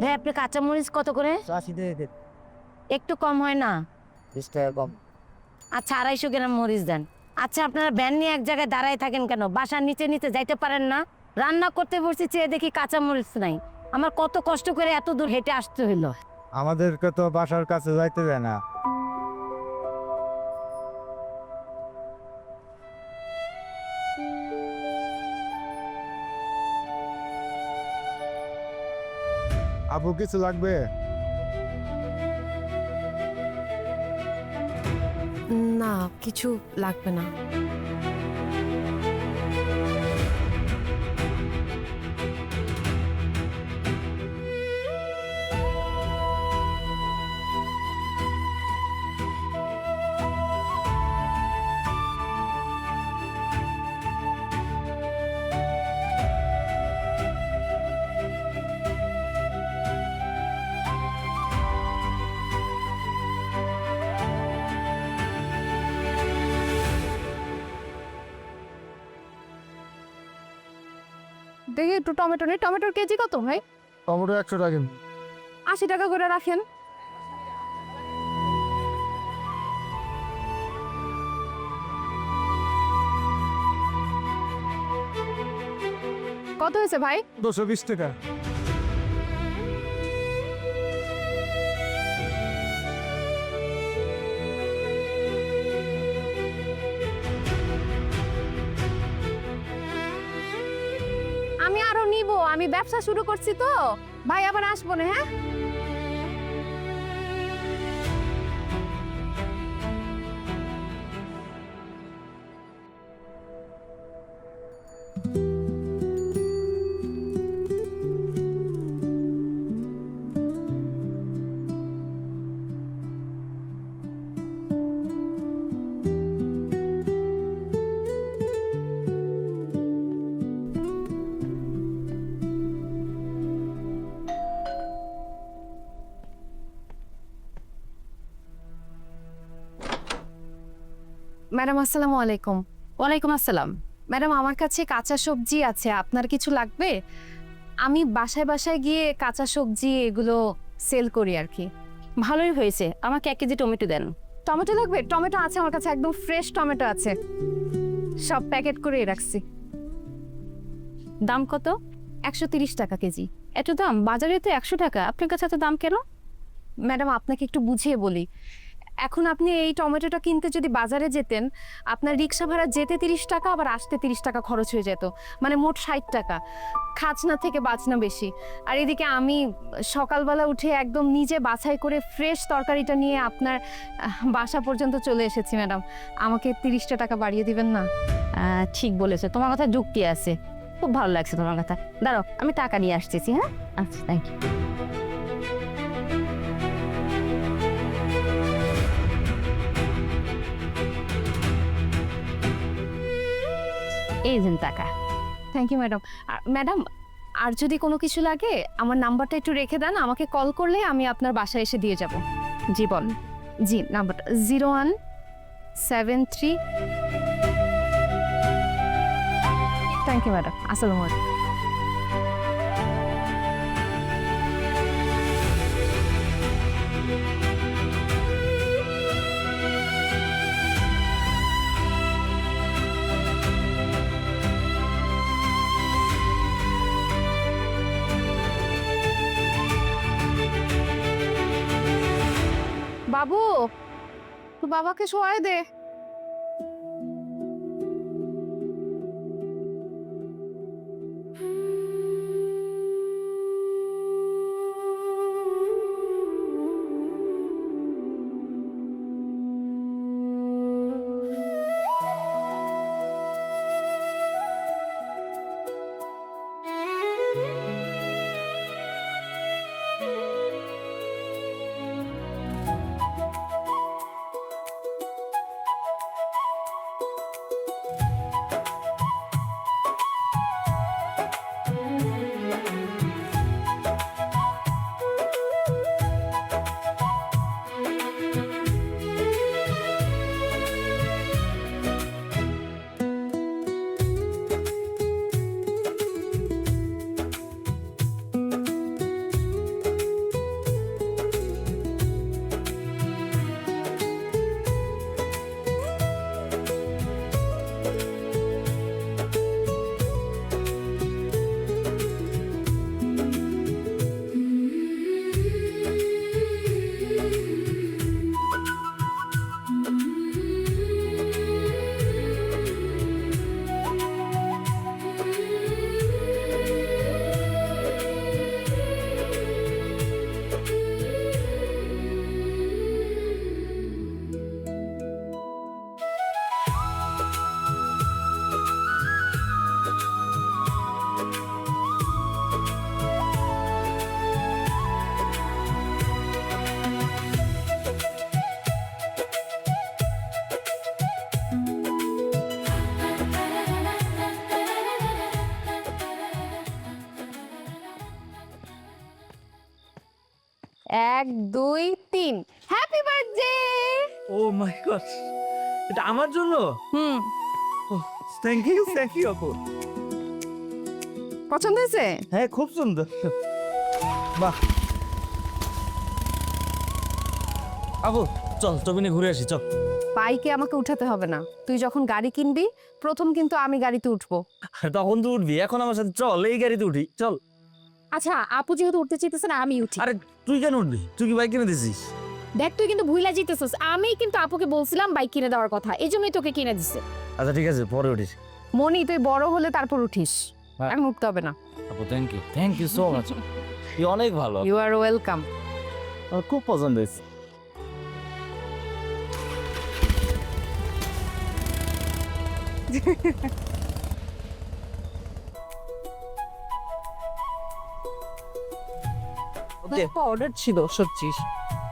ভাই আপনি কাঁচামরিচ কত করে? 80 দিয়ে দেন। একটু কম হয় না? 20 টাকা কম। আচ্ছা 250 গ্রাম মরিচ দেন। আচ্ছা আপনারা ভ্যান নিয়ে এক জায়গায় দাঁড়ায় থাকেন কেন? বাসার নিচে নিচে যাইতে পারেন না? রান্না করতে বসছি, চেয়ে দেখি কাঁচামরিচ নাই। আমার কত কষ্ট করে এত দূর হেঁটে আসতে হইলো। আমাদেরকে তো বাসার কাছে যাইতে দেয় না। আপু কিছু লাগবে? না, কিছু লাগবে না। দেখি একটু টমেটো নেই। টমেটোর কেজি কত ভাই? টমেটো 100 টাকা। 80 টাকা করে রাখেন। কত হয়েছে ভাই? 220 টাকা। আমি আরো নিব, আমি ব্যবসা শুরু করছি তো ভাই, আবার আসবো না। হ্যাঁ ম্যাডাম, আসসালামু আলাইকুম। ওয়ালাইকুম আসসালাম। ম্যাডাম, আমার কাছে কাঁচা সবজি আছে, আপনার কিছু লাগবে? আমি বাসায় বাসায় গিয়ে কাঁচা সবজি এগুলো সেল করি আর কি। ভালোই হয়েছে, আমাকে 1 কেজি টমেটো দেন। টমেটো লাগবে? টমেটো আছে আমার কাছে, একদম ফ্রেশ টমেটো আছে, সব প্যাকেট করে রাখছি। দাম কত? 130 টাকা কেজি। এত দাম? বাজারে তো 100 টাকা, আপনার কাছে এত দাম কেন? ম্যাডাম, আপনাকে একটু বুঝিয়ে বলি, এখন আপনি এই টমেটোটা কিনতে যদি বাজারে যেতেন, আপনার রিক্সা ভাড়া যেতে 30 টাকা, আবার আসতে 30 টাকা খরচ হয়ে যেত, মানে মোট 60 টাকা। খাজনা থেকে বাঁচনা বেশি। আর এদিকে আমি সকালবেলা উঠে একদম নিজে বাছাই করে ফ্রেশ তরকারিটা নিয়ে আপনার বাসা পর্যন্ত চলে এসেছি। ম্যাডাম, আমাকে 30টা টাকা বাড়িয়ে দিবেন না? ঠিক বলেছো, তোমার কথা যুক্তি আছে। খুব ভালো লাগছে তোমার কথা। দাঁড়াও, আমি টাকা নিয়ে আসতেছি। হ্যাঁ, আচ্ছা, থ্যাংক ইউ। এই যে টাকা। Thank you madam. ম্যাডাম, আর যদি কোনো কিছু লাগে আমার নাম্বারটা একটু রেখে দেন, আমাকে কল করলে আমি আপনার বাসায় এসে দিয়ে যাব। জি বল। জি, নাম্বারটা 0173। থ্যাংক ইউ ম্যাডাম, আসসালামু আলাইকুম। বাবু, তো বাবাকে শোয়াই দে। 1 2 3 হ্যাপি বার্থডে। ও মাই গড, এটা আমার জন্য? হুম, থ্যাংক ইউ আপু। পছন্দ হয়েছে? হ্যাঁ, খুব সুন্দর। বাহ আপু, চল তবিনে ঘুরে আসি, চল। বাইকে আমাকে উঠাতে হবে না, তুই যখন গাড়ি কিনবি প্রথম কিন্তু আমি গাড়িতে উঠবো। তখন তো উঠবি, এখন আমার সাথে চল, এই গাড়িতে উঠি, চল। আচ্ছা, আপু যেহেতু উঠতে চাইতেছে না আমি উঠি। আরে তুই কেন উঠবি? তুই কি বাইক কিনে দিছিস? দেখ তুই কিন্তু ভুইলা জিতেছিস, আমি কিন্তু আপুকে বলছিলাম বাইক কিনে দেওয়ার কথা, এই জন্যই তোকে কিনে দিছে। আচ্ছা ঠিক আছে, পরে উঠিস। মনি, তুই বড় হলে তারপর উঠিস, হ্যাঁ। এখন উঠতে হবে না। আপু থ্যাংক ইউ সো মাচ। তুই অনেক ভালো, ইউ আর ওয়েলকাম। আমার খুব পছন্দ হয়েছে। ওকে, অর্ডার ছিল সবজি,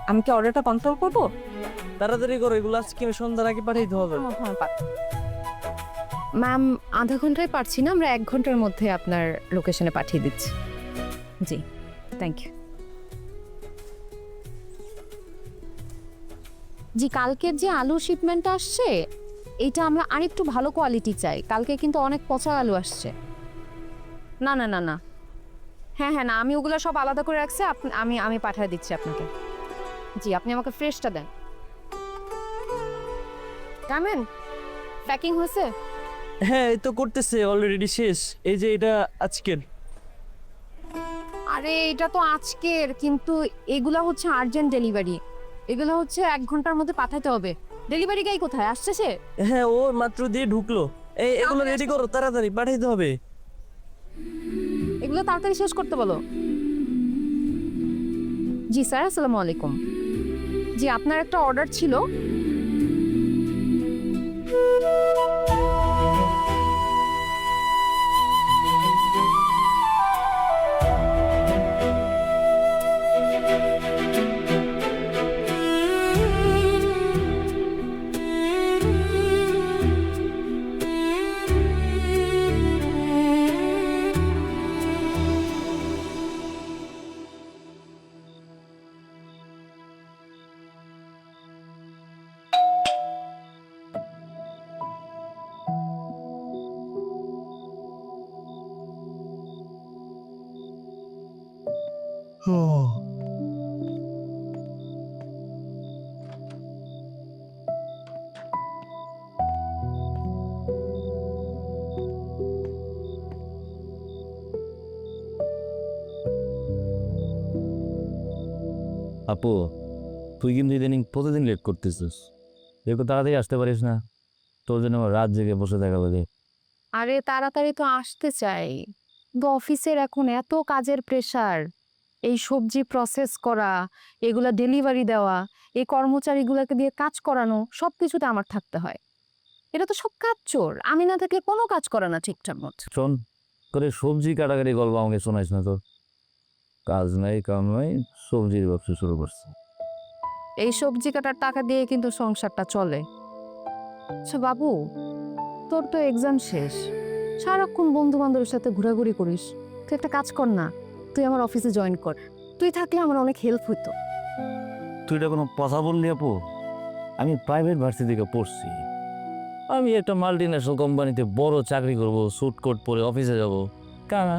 আমি কি অর্ডারটা কনফার্ম করবো? তাড়াতাড়ি করো, এগুলো আজকে সন্ধ্যার আগে পাঠাইতে হবে। ম্যাম, আধা ঘন্টায় পারছি না, আমরা 1 ঘন্টার মধ্যে আপনার লোকেশনে পাঠিয়ে দিচ্ছি। জি, থ্যাংক ইউ। জি, কালকের যে আলু শিপমেন্টটা আসছে এটা আমরা আরেকটু ভালো কোয়ালিটি চাই, কালকে কিন্তু অনেক পচা আলু আসছে। না না না না, হ্যাঁ হ্যাঁ, না আমি ওগুলো সব আলাদা করে রাখছি, আমি পাঠিয়ে দিচ্ছি আপনাকে। জি, আপনি আমাকে ফ্রেশটা দেন। কেমন প্যাকিং হয়েছে? হ্যাঁ, এই তো করতেছে, অলরেডি শেষ। এই যে এটা আজকের। আরে এটা তো আজকের, কিন্তু এগুলা হচ্ছে আর্জেন্ট ডেলিভারি, এগুলো হচ্ছে 1 ঘন্টার মধ্যে পাঠাতে হবে। ডেলিভারি গাই কোথায় আসছে সে? হ্যাঁ, ও মাত্র দিয়ে ঢুকলো। এগুলো রেডি করো, তাড়াতাড়ি পাঠাইতে হবে। এগুলো তাড়াতাড়ি শেষ করতে বলো। জি স্যার, আসসালামু আলাইকুম। জি, আপনার একটা অর্ডার ছিল। আপু, তুই কিন্তু ইদানিং প্রতিদিন লেট করতেছিস, একটু তাড়াতাড়ি আসতে পারিস না? তোর জন্য আমার রাত জেগে বসে থাকা লাগে। আরে তাড়াতাড়ি তো আসতে চাই, কিন্তু অফিসের এখন এত কাজের প্রেসার, এই সবজি প্রসেস করা, এগুলা ডেলিভারি দেওয়া, এই কর্মচারীগুলোকে দিয়ে কাজ করানো, সব কিছুতে আমার থাকতে হয়। এটা তো সব কাজ চোর, আমি না থাকলে কোনো কাজ করে না ঠিকঠাক মতো। শোন, করে সবজি কাটাকাটি গল্প আমাকে শোনাইস না তো। কাজ নাই কাম নাই, সবজির ব্যবসা শুরু করছে। এই সবজি কাটার টাকা দিয়ে কিন্তু সংসারটা চলে। আচ্ছা বাবু, তোর তো এক্সাম শেষ, সারাক্ষণ বন্ধু বান্ধবের সাথে ঘোরাঘুরি করিস, তুই একটা কাজ কর না, তুই আমার অফিসে জয়েন কর, তুই থাকলে আমার অনেক হেল্প হইতো। তুই এটা কোনো কথা বললি আপু? আমি প্রাইভেট ভার্সিটি থেকে পড়ছি, আমি একটা মাল্টিন্যাশনাল কোম্পানিতে বড় চাকরি করব, স্যুট কোট পরে অফিসে যাব, কারণ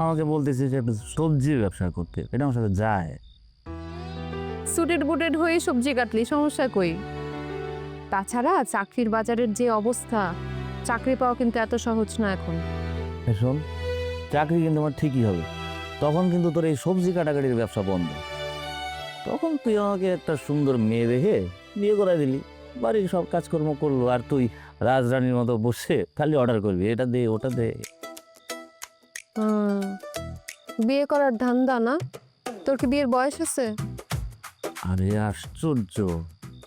আমাকে বলতেছে যে একটা সবজির ব্যবসা করতে, এটা আমার সাথে যায়? সুটেড বুটেড হয়ে সবজি কাটলি, সমস্যা কই? তাছাড়া চাকরির বাজারের যে অবস্থা, চাকরি পাওয়া কিন্তু এত সহজ না এখন। শোন, চাকরি কিন্তু আমার ঠিকই হবে, তখন কিন্তু তোর এই সবজি কাটাকাটির ব্যবসা বন্ধ। তখন তুই আমাকে একটা সুন্দর মেয়ে দেখে বিয়ে করাই দিলি, বাড়ির সব কাজকর্ম করলো, আর তুই রাজরানীর মতো বসে খালি অর্ডার করবি, এটা দে ওটা দে। বিয়ে করার ধান্দা না? তোর কি বিয়ের বয়স আছে? আরে আশ্চর্য,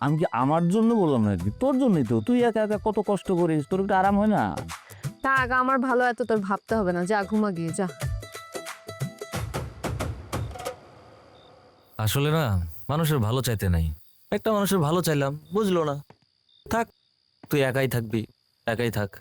আমি কি আমার জন্য বললাম নাকি? তোর জন্যই তো, তুই একা একা কত কষ্ট করিস, তোর একটু আরাম হয় না? থাক, আমার ভালো এত তোর ভাবতে হবে না, যা ঘুমা গিয়ে যা। আসলে না, মানুষের ভালো চাইতে নাই, একটা মানুষের ভালো চাইলাম, বুঝলো না। থাক, তুই একাই থাকবি, একাই থাক।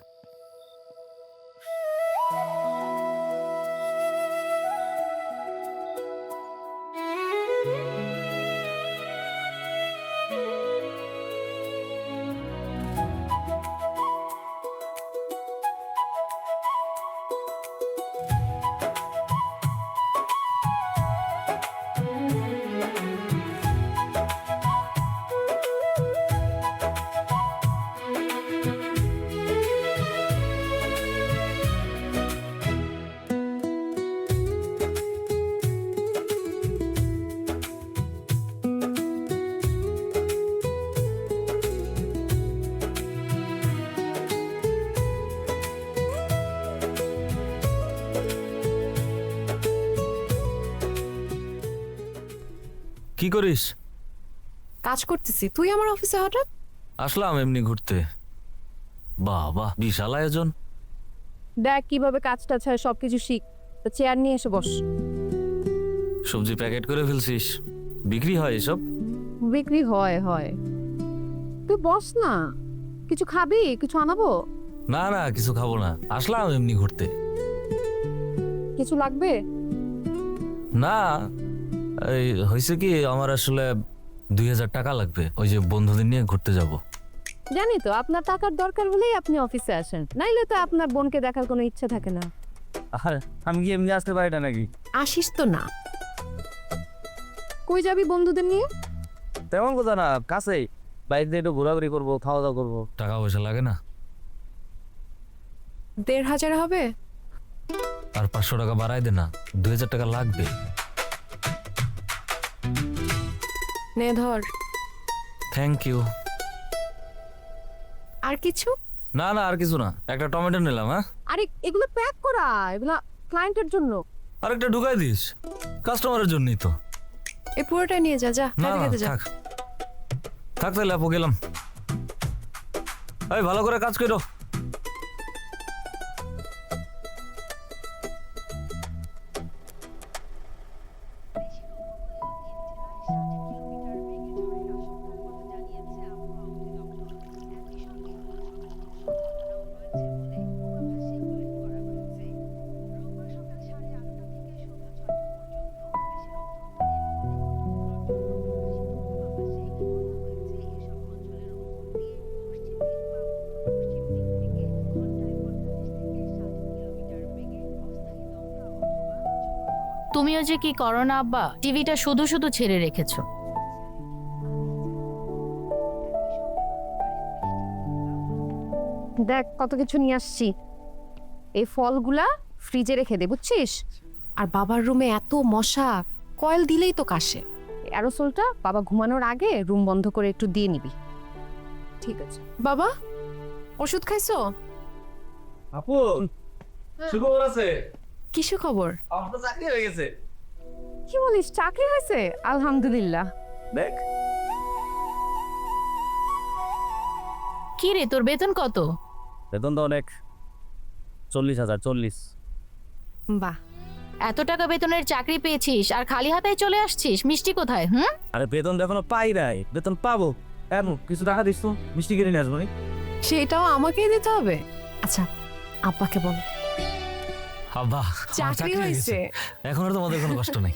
কি করিস? কাজ করতেছি। তুই আমার অফিসে হঠাৎ? আসলাম এমনি ঘুরতে। বাবা, বিশাল আয়োজন। দেখ কিভাবে কাজটা ছাড়া সবকিছু শিখ। তো চেয়ার নিয়ে এসে বস। সবজি প্যাকেট করে ফেলছিস, বিক্রি হয় এসব? বিক্রি হয় হয়। তুই বস না, কিছু খাবি? কিছু আনাবো? না না, কিছু খাবো না, আসলাম এমনি ঘুরতে। কিছু লাগবে? না, এই হয়েছে কি, আমার আসলে 2000 টাকা লাগবে, ওই যে বন্ধুদের নিয়ে ঘুরতে যাব। জানি তো আপনার টাকার দরকার হলেই আপনি অফিসে আসেন, নাইলে তো আপনার বোনকে দেখার কোনো ইচ্ছা থাকে না। আর আমি কি এমনি আসতে পারি না নাকি? আসিস তো না। কই যাবি বন্ধুদের নিয়ে? তেমন কথা না, কাছেই, বাইরে একটু ঘোরাঘুরি করবো, খাওয়া দাওয়া করবো। টাকা পয়সা লাগে না? 1500 হবে? আর 500 টাকা বাড়াই দে না, 2000 টাকা লাগবে। নে ধর। Thank you. আর কিছু? না না, আর কিছু না, একটা টমেটো নিলাম। হ্যাঁ, আরে এগুলো প্যাক করা, এগুলো ক্লায়েন্টের জন্য। আরেকটা ঢুকাই দিস, কাস্টমারের জন্যই তো। এই পুরোটা নিয়ে যা। যা না না, থাক থাক, তাহলে আপু গেলাম। এই ভালো করে কাজ করো। তুমিও যে কি করো না আব্বা, টিভিটা শুধু শুধু ছেড়ে রেখেছো। দেখ কত কিছু নিয়ে আসছি। এই ফলগুলা ফ্রিজে রেখে দে, বুঝছিস? আর বাবার রুমে এত মশা, কয়েল দিলেই তো কাশে। অ্যারোসলটা বাবা ঘুমানোর আগে রুম বন্ধ করে একটু দিয়ে নিবি। ঠিক আছে বাবা? ওষুধ খাইছো? আপু, সুখবর আছে? কিসু খবর? আমার তো চাকরি হয়ে গেছে। কি বলিস, চাকরি হয়েছে? আলহামদুলিল্লাহ। দেখ, কি রে, তোর বেতন কত? বেতন তো অনেক, 40,000। 40। বাহ, এত টাকা বেতনের চাকরি পেয়েছিস আর খালি হাতায় চলে আসছিস? মিষ্টি কোথায়? আরে বেতন তো এখনো পাই নাই, বেতন পাবো। এখন কিছু টাকা দিস তো, মিষ্টি কিনে নিয়ে আসবো। সেটাও আমাকেই দিতে হবে? আচ্ছা, আব্বাকে বল আব্বা, আমার চাকরি হয়েছে। এখন আর তোমাদের কোনো কষ্ট নাই।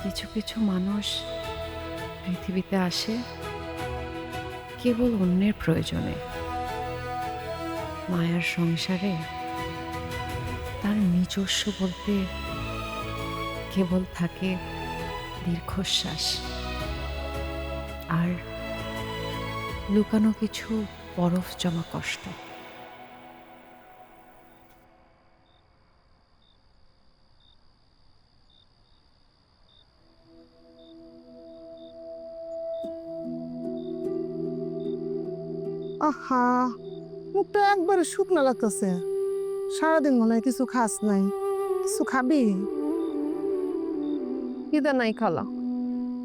কিছু কিছু মানুষ পৃথিবীতে আসে কেবল অন্যের প্রয়োজনে। মায়ার সংসারে তার নিজস্ব বলতে কেবল থাকে দীর্ঘশ্বাস আর লুকানো কিছু বরফ জমা কষ্ট। আহা, মুখটা একবারে শুকনা লাগতেছে। সারাদিন মনে হয় কিছু খাস নাই, কিছু খাবি? খিদে নাই খালা।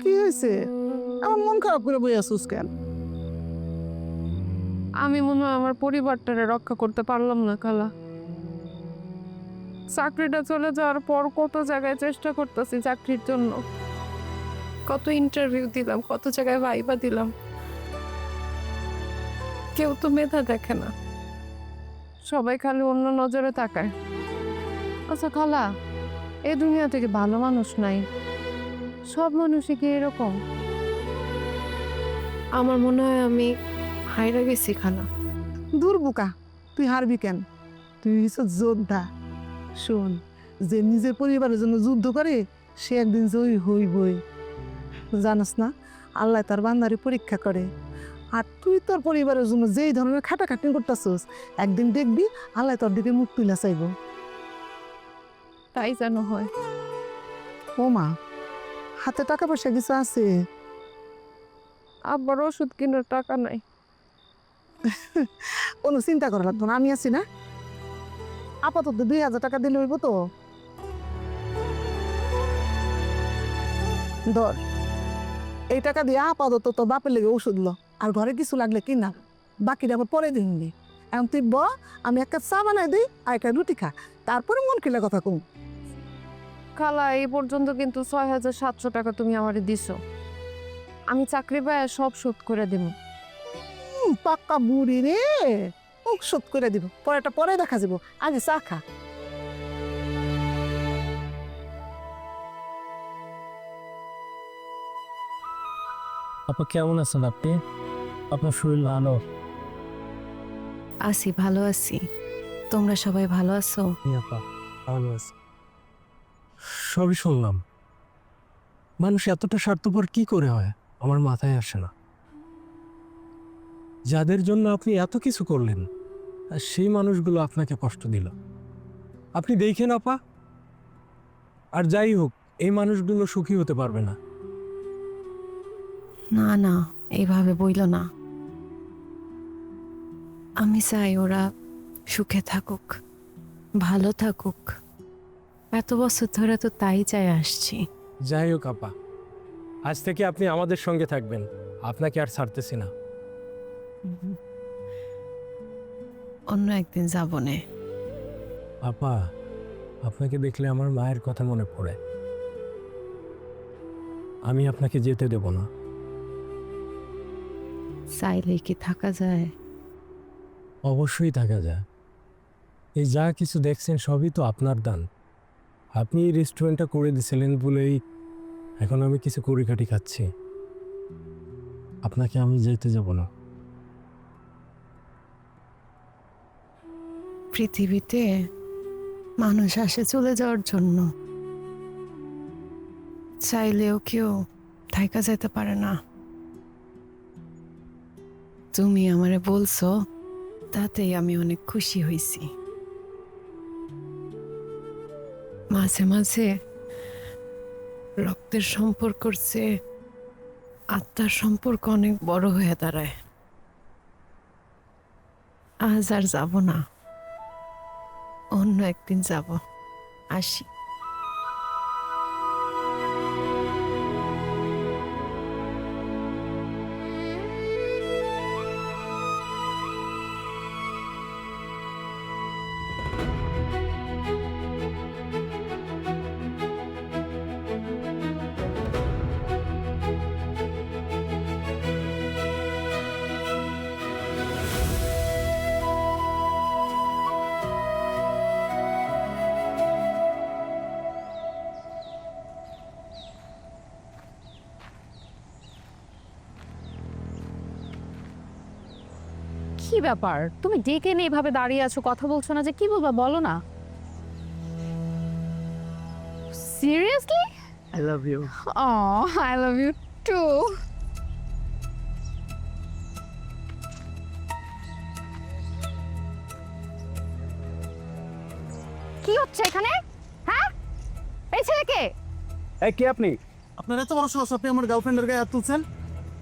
কি হয়েছে? আমার মন খারাপ করে বই আসুস কেন? আমি মনে হয় আমার পরিবারটারে রক্ষা করতে পারলাম না খালা। চাকরিটা চলে যাওয়ার পর কত জায়গায় চেষ্টা করতেছি চাকরির জন্য, কত ইন্টারভিউ দিলাম, কত জায়গায় ভাইবা দিলাম, কেউ তো মেধা দেখে না, সবাই খালি অন্য নজরে তাকায়। আচ্ছা খালা, এই দুনিয়া থেকে ভালো মানুষ নাই? সব মানুষই কি এরকম? আমার মনে হয় আমি হাইরা গেছি খালা। দূর বোকা, তুই হারবি কেন? তুই হচ্ছে যোদ্ধা। শোন, যে নিজের পরিবারের জন্য যুদ্ধ করে সে একদিন জয়ী হইবই। জানাস না, আল্লাহ তার বান্দারে পরীক্ষা করে। আর তুই তোর পরিবারের জন্য যেই ধরনের খাটাখাটনি করতেছস, একদিন দেখবি আল্লাহ তোর দিকে মুখ তুলে চাইব। তাই যেন হয়। ও মা, হাতে টাকা পয়সা কিছু আছে? আবার ওষুধ কেনার টাকা নাই। কোনো চিন্তা করা লাগতো না, আমি আছি না। আপাতত 2000 টাকা দিলে হইব তো। ধর, এই টাকা দিয়ে আপাতত তো বাপের লেগে ওষুধ লো, আর ঘরে কিছু লাগলে কিনা, বাকিটা আবার পরে দিনবি। এখন তুই ব, আমি এক কাপ চা বানাই দিই আর একটা রুটি খা, তারপরে মন খেলে কথা কম। খালা, এই পর্যন্ত কিন্তু 6700 টাকা তুমি আমারে দিছো। আমি চাকরি পায় সব শোধ করে দিব। পাক্কা বুড়ি রে, মুখ শোধ করে দিব, পরেটা পরে দেখা যাব। আগে চা খা। আপা কেমন আছেন আপনি? আপনার শরীর ভালো? আছি, ভালো আছি। তোমরা সবাই ভালো আছো? আপা ভালো আছি। সবই শুনলাম। মানুষ এতটা স্বার্থপর কি করে হয় আমার মাথায় আসে না। যাদের জন্য আপনি এত কিছু করলেন, আর সেই মানুষগুলো আপনাকে কষ্ট দিল। আপনি দেখেন আপা, আর যাই হোক, এই মানুষগুলো সুখী হতে পারবে না। না না, এইভাবে বইল না। আমি চাই ওরা সুখে থাকুক, ভালো থাকুক। এত বছর ধরে তো তাই চাই আসছি। যাই হোক আপা, আজ থেকে আপনি আমাদের সঙ্গে থাকবেন, আপনাকে আর ছাড়তেছি না। অন্য একদিন যাব নে। আপা, আপনাকে দেখলে আমার মায়ের কথা মনে পড়ে। আমি আপনাকে যেতে দেব না। চাইলে কি থাকা যায়? অবশ্যই থাকা যায়। এই যা কিছু দেখছেন সবই তো আপনার দান। আপনি এই রেস্টুরেন্টটা করে দিয়েছিলেন বলেই এখন আমি কিছু কড়িকাঠি খাচ্ছি। আপনাকে আমি যেতে যাব না। পৃথিবীতে মানুষ আসে চলে যাওয়ার জন্য, চাইলেও কেউ থাইকা যেতে পারে না। তুমি আমারে বলছো, তাতেই আমি অনেক খুশি হয়েছি। মাঝে মাঝে রক্তের সম্পর্কের চেয়ে আত্মার সম্পর্ক অনেক বড় হয়ে দাঁড়ায়। আজ আর যাব না, অন্য একদিন যাব। আসি। কি ব্যাপার, তুমি ডেকে নিয়ে এভাবে দাঁড়িয়ে আছো, কথা বলছো না যে? কি বলবা বলো না। Seriously? I love you. I love you too. কি হচ্ছে এখানে? হ্যাঁ, এই ছেলেকে? এই কে আপনি? আপনার এত বড় সাহস, আপনি আমার গার্লফ্রেন্ডের গায়ে হাত তুলছেন?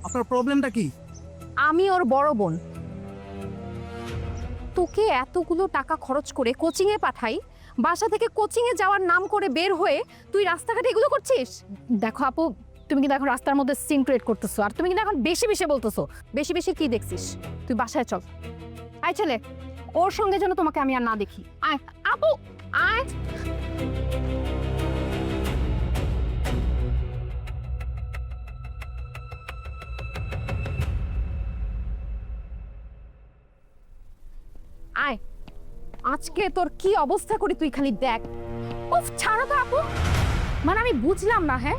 আপনার প্রবলেমটা কি? আমি ওর বড় বোন। তোকে এতগুলো টাকা খরচ করে কোচিংয়ে পাঠাই, বাসা থেকে কোচিংয়ে যাওয়ার নাম করে বের হয়ে তুই রাস্তাঘাটে এগুলো করছিস? দেখো আপু, তুমি কিন্তু এখন রাস্তার মধ্যে সিন ক্রিয়েট করতেছো, আর তুমি কিন্তু এখন বেশি বেশি বলতেছো। বেশি বেশি কি দেখছিস? তুই বাসায় চল। আয় ছেলে, ওর সঙ্গে যেন তোমাকে আমি আর না দেখি। আয় আপু, আয়। আয়, আজকে তোর কি অবস্থা করি তুই খালি দেখ। উফ, ছাড়ো তো আপু। মানে আমি বুঝলাম না, হ্যাঁ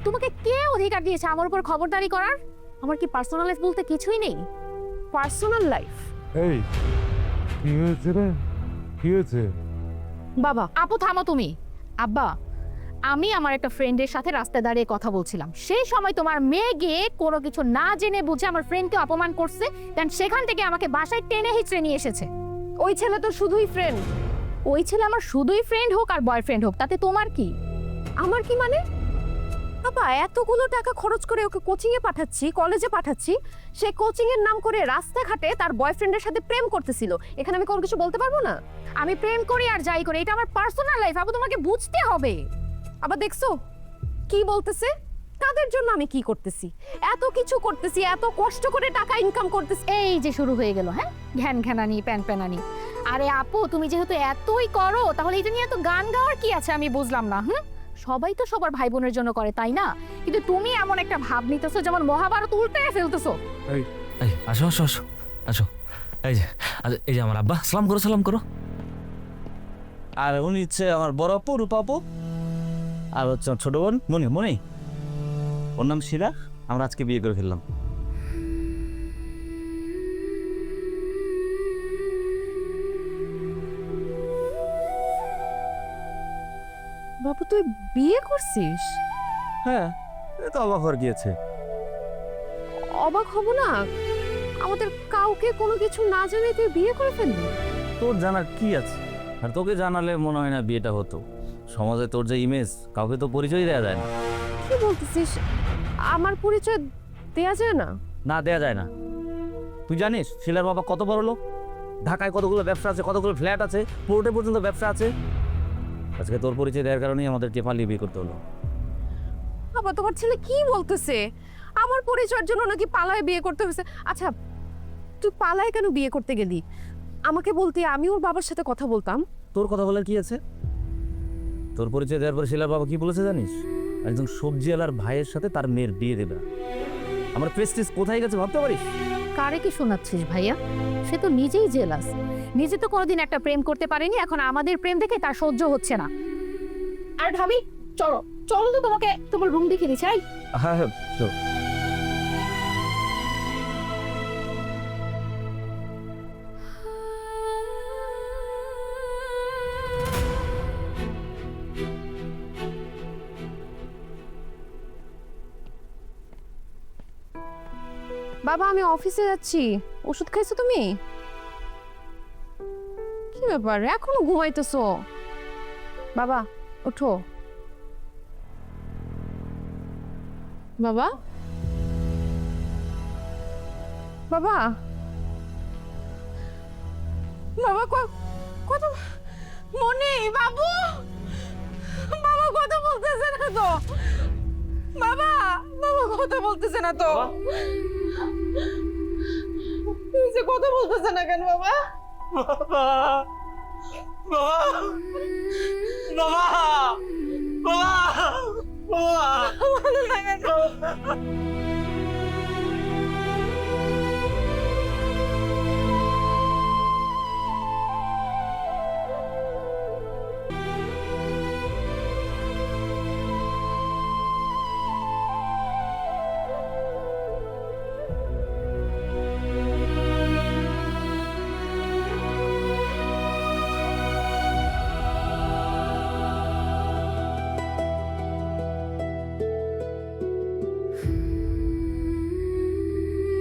তোমাকে কে অধিকার দিয়েছে আমার উপর খবরদারি করার? আমার কি পার্সোনাল লাইফ বলতে কিছুই নেই? Personal life? এই কি হয়েছে রে, কি হয়েছে? বাবা, আপু থামো তুমি। আব্বা, আমি আমার একটা ফ্রেন্ডের সাথে রাস্তায় দাঁড়িয়ে কথা বলছিলাম, সেই সময় তোমার মেয়ে গিয়ে কোনো কিছু না জেনে বুঝে আমার ফ্রেন্ডকে অপমান করছে, দেন সেখান থেকে আমাকে বাসায় টেনে হিচড়ে নিয়ে এসেছে। ওই ছেলে তো শুধুই ফ্রেন্ড। ওই ছেলে আমার শুধুই ফ্রেন্ড হোক আর বয়ফ্রেন্ড হোক, তাতে তোমার কি? আমার কি মানে? বাবা, এতগুলো টাকা খরচ করে ওকে কোচিংয়ে পাঠাচ্ছি, কলেজে পাঠাচ্ছি, সে কোচিংয়ের নাম করে রাস্তাঘাটে তার বয়ফ্রেন্ডের সাথে প্রেম করতেছিল। এখানে আমি কোনো কিছু বলতে পারবো না? আমি প্রেম করি আর যাই করি, এটা আমার পার্সোনাল লাইফ। আবার তোমাকে বুঝতে হবে। আবার দেখছো কি বলতেছে, তাদের জন্য আমি কি করতেছি, এত কিছু করতেছি, এত কষ্ট করে টাকা ইনকাম করতেছি। এই যে শুরু হয়ে গেল, হ্যাঁ ঘ্যান ঘ্যানানি প্যান প্যানানি। আরে আপু, তুমি যেহেতু এতই করো, তাহলে এটা নিয়ে এত গান গাওয়ার কি আছে আমি বুঝলাম না। সবাই তো সবার ভাই বোনের জন্য করে, তাই না? কিন্তু তুমি এমন একটা ভাব নিতেছো যেমন মহাভারত উল্টে ফেলতেছো। এই আসো আসো আসো আসো। এই যে এই যে আমার আব্বা, সালাম করো সালাম করো। আর উনি হচ্ছে আমার বড় আপু, রূপা আপু। আর হচ্ছে আমার ছোট বোন মনি। মনি, ওর নাম শিরা। আমরা আজকে বিয়ে করে ফেললাম। বাবু, তুই বিয়ে করছিস? হ্যাঁ, এ তো অবাক হওয়ার গিয়েছে। অবাক হব না? আমাদের কাউকে কোনো কিছু না জানে তুই বিয়ে করে ফেললি? তোর জানার কি আছে? আর তোকে জানালে মনে হয় না বিয়েটা হতো। সমাজে তোর যে ইমেজ, কাউকে তো পরিচয় দেওয়া যায় না। কি বলতেছিস? আমার পরিচয় দেয়া যায় না? না, দেওয়া যায় না। তুই জানিস শিলার বাবা কত বড় লোক? ঢাকায় কতগুলো ব্যবসা আছে, কতগুলো ফ্ল্যাট আছে, পোর্টে পর্যন্ত ব্যবসা আছে। আজকে তোর পরিচয় দেওয়ার কারণেই আমাদেরকে পালিয়ে বিয়ে করতে হলো। বাবা, তোমার ছেলে কি বলতেছে? আমার পরিচয়ের জন্য নাকি পালায় বিয়ে করতে হয়েছে? আচ্ছা, তুই পালায় কেন বিয়ে করতে গেলি? আমাকে বলতে, আমি ওর বাবার সাথে কথা বলতাম। তোর কথা বলার কি আছে? তোর পরিচয় দেওয়ার পর শিলার বাবা কি বলেছে জানিস? একজন সবজিওয়ালার ভাইয়ের সাথে তার মেয়ের বিয়ে দেবে। আমার প্রেস্টিজ কোথায় গেছে ভাবতে পারিস? কারে কি শোনাচ্ছিস ভাইয়া? সে তো নিজেই জেলাস। নিজে তো কোনোদিন একটা প্রেম করতে পারেনি, এখন আমাদের প্রেম দেখে তার সহ্য হচ্ছে না। আর ভাবি, চলো চলো তো, তোমাকে তোমার রুম দেখে দিচ্ছি। হ্যাঁ হ্যাঁ, বাবা, আমি অফিসে যাচ্ছি। ওষুধ খাইছো তুমি? কি ব্যাপার, এখনো ঘুমাইতেছো? বাবা ওঠো। বাবা, বাবা, বাবা, কত মনে বাবু, বাবা কথা বলতেছে না তো? বাবা, বাবা কথা বলতেছে না তো? কথা বলতেছে না কেন বাবা? বাবা, বাবা, বাবা, বাবা, বাবা, ভালো লাগে না।